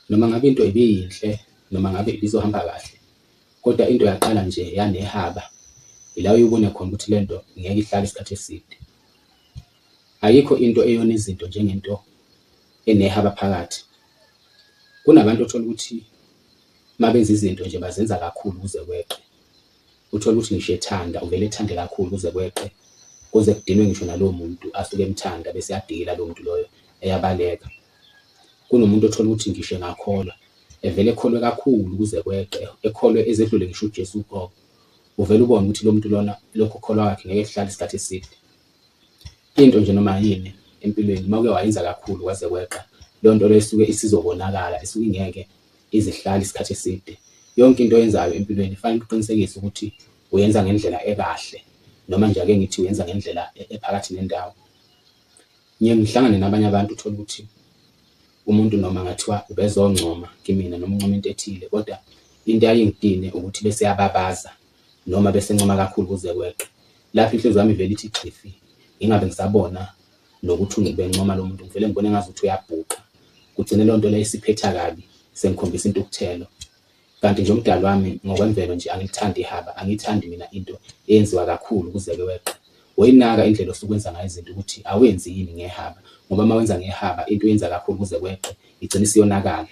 Noma ngabe into ibiyinhle noma ngabe ibizohamba kahle, kodwa into yaqala nje yanehaba, ila uyibone khona ukuthi lento ngeke ihlale isikhathi eside. Ayikho into eyona izinto njengento enehaba phakathi. Kunabantu othola ukuthi mabenza izinto nje bazenza kakhulu ukuze kweqe. Uthola ukuthi ngisho ethanda uvele ethande kakhulu ukuze kweqe, kuze kudinwe ngisho nalowo muntu asuke emthanda bese eyadikila lowo muntu loyo eyabaleka. Kunomuntu othola ukuthi ngisho engakholwa evele ekholwe kakhulu ukuze kweqe, ekholwe ezedlule ngisho uJesu uqobo. Uvele ubone ukuthi lo muntu lona lokho kukholwa kwakhe ngeke kuhlale isikhathi eside. Into nje noma yini empilweni uma uke wayenza kakhulu kwaze kweqa, leyo nto leyo isuke isizobonakala, isuke ingeke izihlale isikhathi eside. Yonke into oyenzayo empilweni fanele uqinisekise ukuthi uyenza ngendlela ekahle, noma nje ake ngithi uyenza ngendlela ephakathi nendawo. Ngiye ngihlangane nabanye abantu uthola ukuthi umuntu noma ngathiwa ubezoncoma kimina noma uncoma into ethile, kodwa into ayingidine ukuthi bese yababaza noma bese encoma kakhulu kuze kweqe. Lapho inhliziyo yami ivele ithi xifi, ingabe ngisabona nokuthi ubencoma lo muntu, ngivele ngibone engazuthi uyabhuqa. Kugcine leyo nto leyo isiphetha kabi, sengikhombisa intukuthelo. Kanti nje umdali wami ngokwemvelo nje angilithandi ihaba, angiyithandi mina into eyenziwa kakhulu kuze kweqe. Woyinaka indlela osuke wenza ngayo izinto ukuthi awenzi yini ngehaba, ngoba uma wenza ngehaba into oyenza kakhulu kuze kweqe igcine isiyonakala.